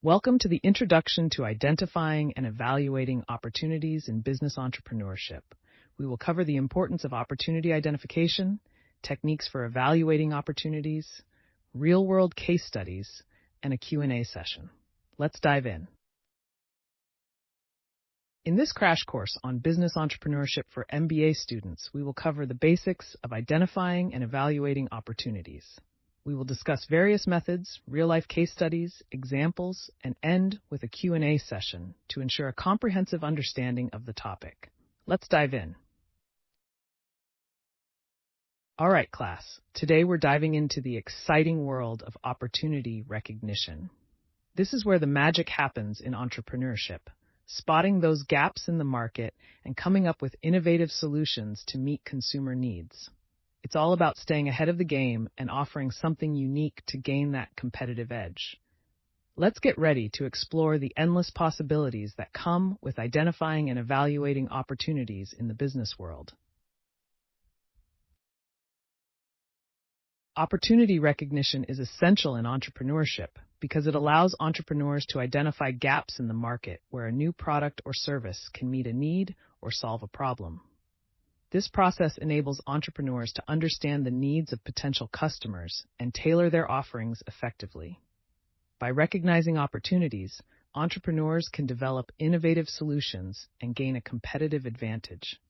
Welcome to the Introduction to Identifying and Evaluating Opportunities in Business Entrepreneurship. We will cover the importance of opportunity identification, techniques for evaluating opportunities, real-world case studies, and a Q&A session. Let's dive in. In this crash course on business entrepreneurship for MBA students, we will cover the basics of identifying and evaluating opportunities. We will discuss various methods, real-life case studies, examples, and end with a Q&A session to ensure a comprehensive understanding of the topic. Let's dive in. All right, class. Today we're diving into the exciting world of opportunity recognition. This is where the magic happens in entrepreneurship, spotting those gaps in the market and coming up with innovative solutions to meet consumer needs. It's all about staying ahead of the game and offering something unique to gain that competitive edge. Let's get ready to explore the endless possibilities that come with identifying and evaluating opportunities in the business world. Opportunity recognition is essential in entrepreneurship because it allows entrepreneurs to identify gaps in the market where a new product or service can meet a need or solve a problem. This process enables entrepreneurs to understand the needs of potential customers and tailor their offerings effectively. By recognizing opportunities, entrepreneurs can develop innovative solutions and gain a competitive advantage.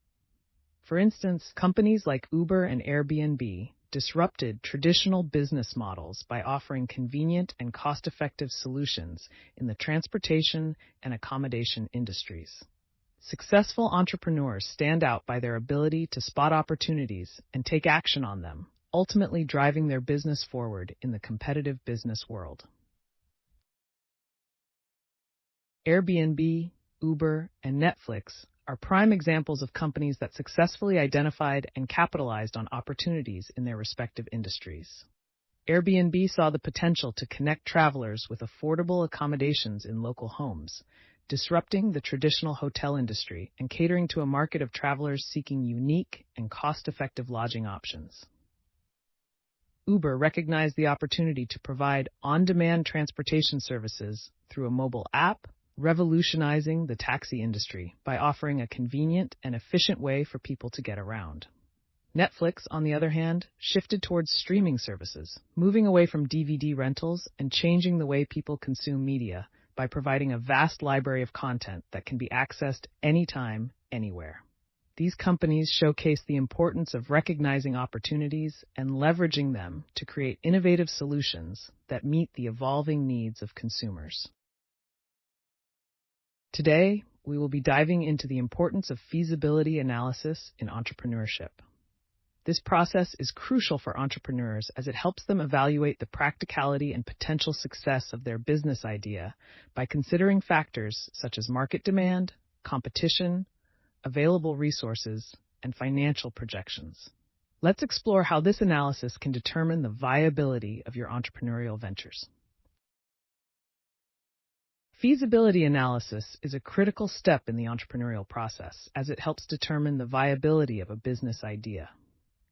For instance, companies like Uber and Airbnb disrupted traditional business models by offering convenient and cost-effective solutions in the transportation and accommodation industries. Successful entrepreneurs stand out by their ability to spot opportunities and take action on them, ultimately driving their business forward in the competitive business world. Airbnb, Uber, and Netflix are prime examples of companies that successfully identified and capitalized on opportunities in their respective industries. Airbnb saw the potential to connect travelers with affordable accommodations in local homes, disrupting the traditional hotel industry and catering to a market of travelers seeking unique and cost-effective lodging options. Uber recognized the opportunity to provide on-demand transportation services through a mobile app, revolutionizing the taxi industry by offering a convenient and efficient way for people to get around. Netflix, on the other hand, shifted towards streaming services, moving away from DVD rentals and changing the way people consume media by providing a vast library of content that can be accessed anytime, anywhere. These companies showcase the importance of recognizing opportunities and leveraging them to create innovative solutions that meet the evolving needs of consumers. Today, we will be diving into the importance of feasibility analysis in entrepreneurship. This process is crucial for entrepreneurs as it helps them evaluate the practicality and potential success of their business idea by considering factors such as market demand, competition, available resources, and financial projections. Let's explore how this analysis can determine the viability of your entrepreneurial ventures. Feasibility analysis is a critical step in the entrepreneurial process as it helps determine the viability of a business idea.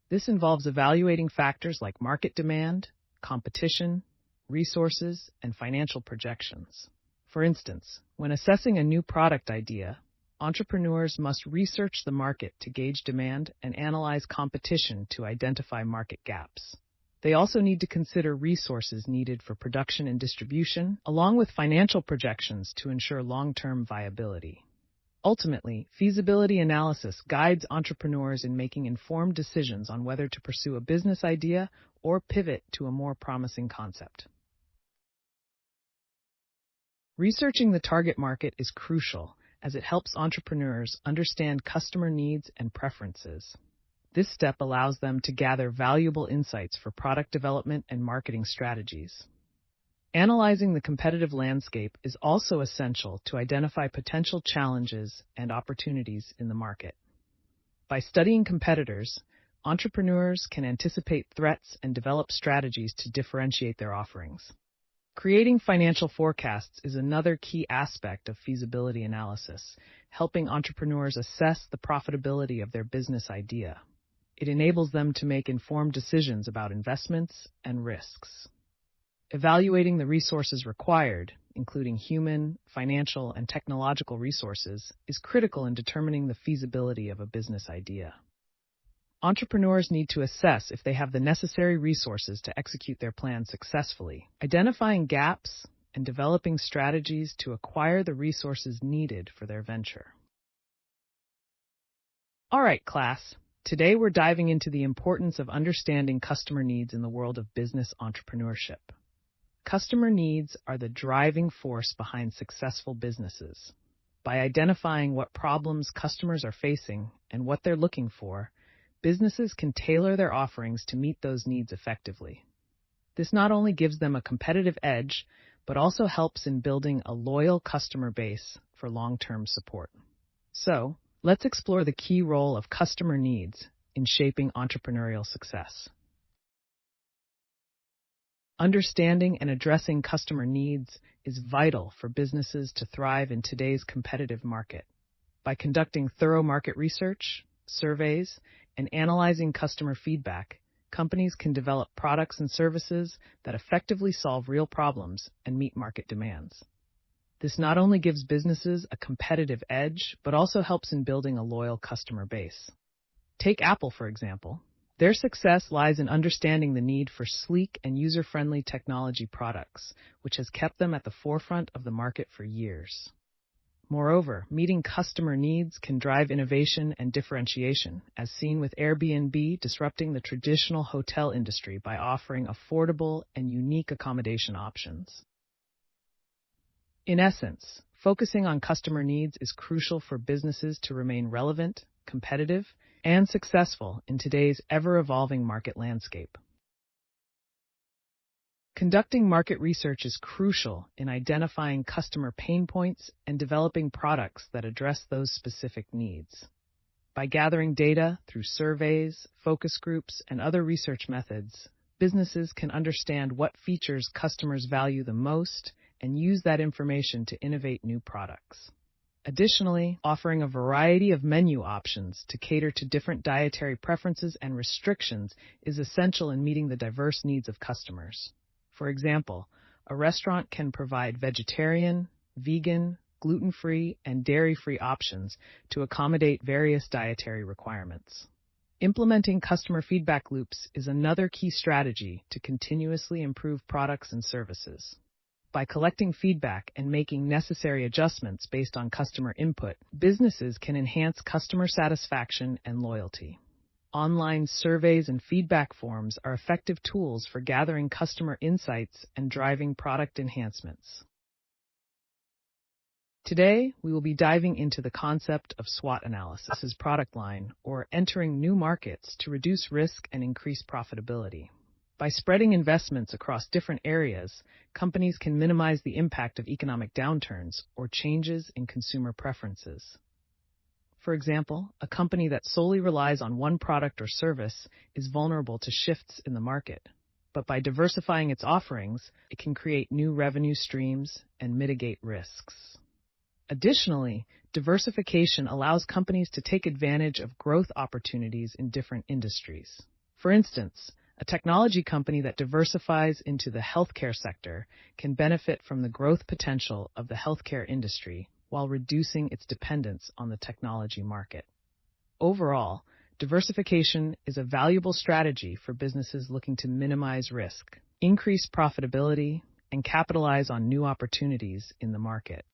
This involves evaluating factors like market demand, competition, resources, and financial projections. For instance, when assessing a new product idea, entrepreneurs must research the market to gauge demand and analyze competition to identify market gaps. They also need to consider resources needed for production and distribution, along with financial projections to ensure long-term viability. Ultimately, feasibility analysis guides entrepreneurs in making informed decisions on whether to pursue a business idea or pivot to a more promising concept. Researching the target market is crucial as it helps entrepreneurs understand customer needs and preferences. This step allows them to gather valuable insights for product development and marketing strategies. Analyzing the competitive landscape is also essential to identify potential challenges and opportunities in the market. By studying competitors, entrepreneurs can anticipate threats and develop strategies to differentiate their offerings. Creating financial forecasts is another key aspect of feasibility analysis, helping entrepreneurs assess the profitability of their business idea. It enables them to make informed decisions about investments and risks. Evaluating the resources required, including human, financial, and technological resources, is critical in determining the feasibility of a business idea. Entrepreneurs need to assess if they have the necessary resources to execute their plans successfully, identifying gaps and developing strategies to acquire the resources needed for their venture. All right, class. Today we're diving into the importance of understanding customer needs in the world of business entrepreneurship. Customer needs are the driving force behind successful businesses. By identifying what problems customers are facing and what they're looking for, businesses can tailor their offerings to meet those needs effectively. This not only gives them a competitive edge, but also helps in building a loyal customer base for long-term support. So, let's explore the key role of customer needs in shaping entrepreneurial success. Understanding and addressing customer needs is vital for businesses to thrive in today's competitive market. By conducting thorough market research, surveys, and analyzing customer feedback, companies can develop products and services that effectively solve real problems and meet market demands. This not only gives businesses a competitive edge, but also helps in building a loyal customer base. Take Apple, for example. Their success lies in understanding the need for sleek and user-friendly technology products, which has kept them at the forefront of the market for years. Moreover, meeting customer needs can drive innovation and differentiation, as seen with Airbnb disrupting the traditional hotel industry by offering affordable and unique accommodation options. In essence, focusing on customer needs is crucial for businesses to remain relevant, competitive, and successful in today's ever-evolving market landscape. Conducting market research is crucial in identifying customer pain points and developing products that address those specific needs. By gathering data through surveys, focus groups, and other research methods, businesses can understand what features customers value the most and use that information to innovate new products. Additionally, offering a variety of menu options to cater to different dietary preferences and restrictions is essential in meeting the diverse needs of customers. For example, a restaurant can provide vegetarian, vegan, gluten-free, and dairy-free options to accommodate various dietary requirements. Implementing customer feedback loops is another key strategy to continuously improve products and services. By collecting feedback and making necessary adjustments based on customer input, businesses can enhance customer satisfaction and loyalty. Online surveys and feedback forms are effective tools for gathering customer insights and driving product enhancements. Today, we will be diving into the concept of SWOT analysis as product line, or entering new markets to reduce risk and increase profitability. By spreading investments across different areas, companies can minimize the impact of economic downturns or changes in consumer preferences. For example, a company that solely relies on one product or service is vulnerable to shifts in the market. But by diversifying its offerings, it can create new revenue streams and mitigate risks. Additionally, diversification allows companies to take advantage of growth opportunities in different industries. For instance, a technology company that diversifies into the healthcare sector can benefit from the growth potential of the healthcare industry while reducing its dependence on the technology market. Overall, diversification is a valuable strategy for businesses looking to minimize risk, increase profitability, and capitalize on new opportunities in the market.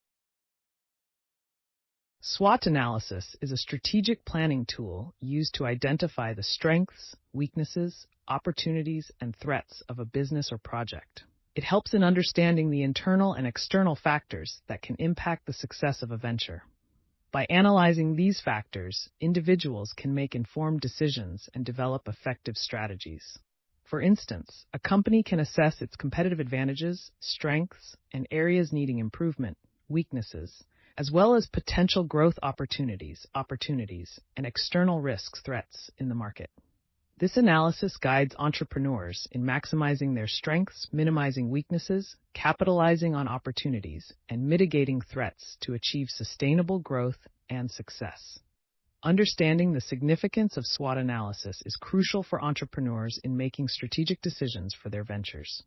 SWOT analysis is a strategic planning tool used to identify the strengths, weaknesses, opportunities, and threats of a business or project. It helps in understanding the internal and external factors that can impact the success of a venture. By analyzing these factors, individuals can make informed decisions and develop effective strategies. For instance, a company can assess its competitive advantages, strengths, and areas needing improvement, weaknesses, as well as potential growth opportunities, and external risks, threats in the market. This analysis guides entrepreneurs in maximizing their strengths, minimizing weaknesses, capitalizing on opportunities, and mitigating threats to achieve sustainable growth and success. Understanding the significance of SWOT analysis is crucial for entrepreneurs in making strategic decisions for their ventures.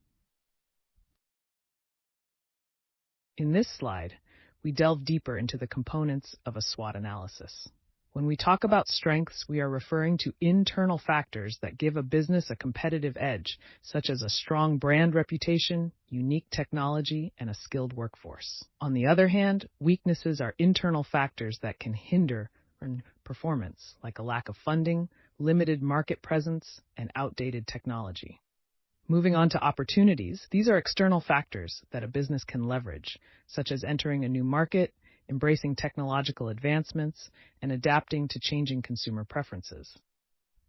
In this slide, we delve deeper into the components of a SWOT analysis. When we talk about strengths, we are referring to internal factors that give a business a competitive edge, such as a strong brand reputation, unique technology, and a skilled workforce. On the other hand, weaknesses are internal factors that can hinder performance, like a lack of funding, limited market presence, and outdated technology. Moving on to opportunities, these are external factors that a business can leverage, such as entering a new market, embracing technological advancements, and adapting to changing consumer preferences.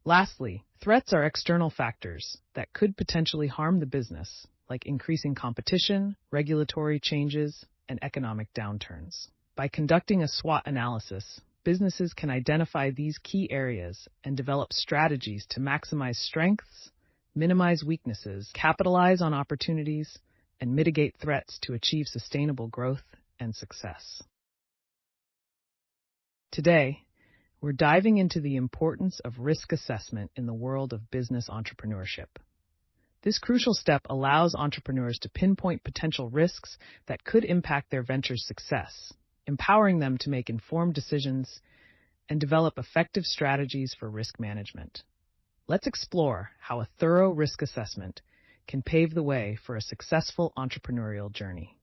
Lastly, threats are external factors that could potentially harm the business, like increasing competition, regulatory changes, and economic downturns. By conducting a SWOT analysis, businesses can identify these key areas and develop strategies to maximize strengths, minimize weaknesses, capitalize on opportunities, and mitigate threats to achieve sustainable growth and success. Today, we're diving into the importance of risk assessment in the world of business entrepreneurship. This crucial step allows entrepreneurs to pinpoint potential risks that could impact their venture's success, empowering them to make informed decisions and develop effective strategies for risk management. Let's explore how a thorough risk assessment can pave the way for a successful entrepreneurial journey.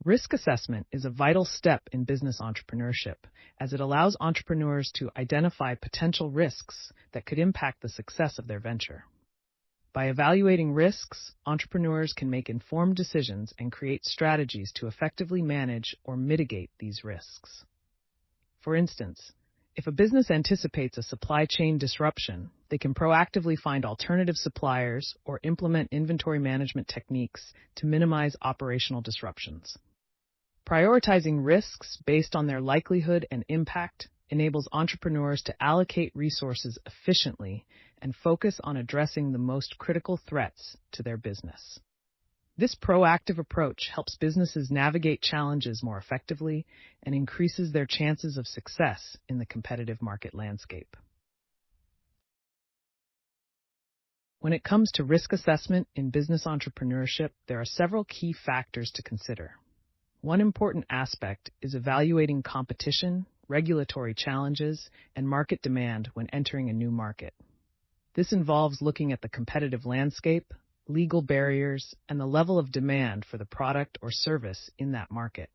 Risk assessment is a vital step in business entrepreneurship, as it allows entrepreneurs to identify potential risks that could impact the success of their venture. By evaluating risks, entrepreneurs can make informed decisions and create strategies to effectively manage or mitigate these risks. For instance, if a business anticipates a supply chain disruption, they can proactively find alternative suppliers or implement inventory management techniques to minimize operational disruptions. Prioritizing risks based on their likelihood and impact enables entrepreneurs to allocate resources efficiently and focus on addressing the most critical threats to their business. This proactive approach helps businesses navigate challenges more effectively and increases their chances of success in the competitive market landscape. When it comes to risk assessment in business entrepreneurship, there are several key factors to consider. One important aspect is evaluating competition, regulatory challenges, and market demand when entering a new market. This involves looking at the competitive landscape, legal barriers, and the level of demand for the product or service in that market.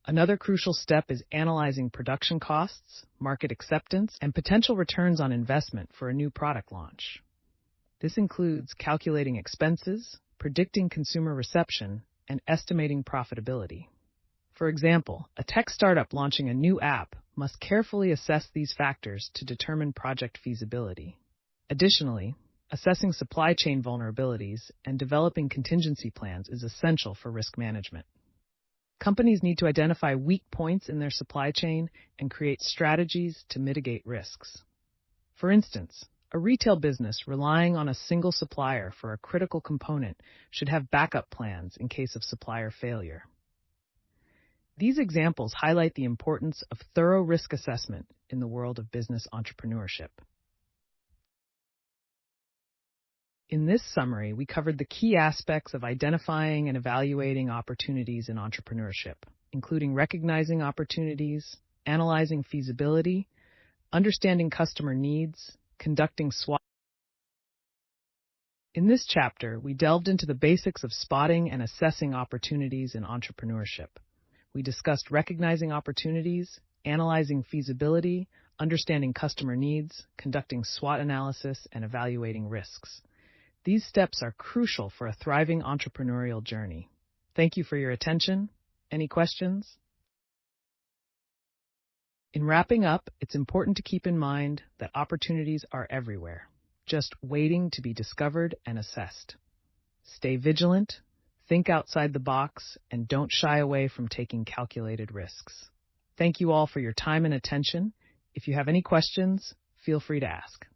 Another crucial step is analyzing production costs, market acceptance, and potential returns on investment for a new product launch. This includes calculating expenses, predicting consumer reception, and estimating profitability. For example, a tech startup launching a new app must carefully assess these factors to determine project feasibility. Additionally, assessing supply chain vulnerabilities and developing contingency plans is essential for risk management. Companies need to identify weak points in their supply chain and create strategies to mitigate risks. For instance, a retail business relying on a single supplier for a critical component should have backup plans in case of supplier failure. These examples highlight the importance of thorough risk assessment in the world of business entrepreneurship. In this summary, we covered the key aspects of identifying and evaluating opportunities in entrepreneurship, including recognizing opportunities, analyzing feasibility, understanding customer needs, conducting SWOT. In this chapter, we delved into the basics of spotting and assessing opportunities in entrepreneurship. We discussed recognizing opportunities, analyzing feasibility, understanding customer needs, conducting SWOT analysis, and evaluating risks. These steps are crucial for a thriving entrepreneurial journey. Thank you for your attention. Any questions? In wrapping up, it's important to keep in mind that opportunities are everywhere, just waiting to be discovered and assessed. Stay vigilant, think outside the box, and don't shy away from taking calculated risks. Thank you all for your time and attention. If you have any questions, feel free to ask.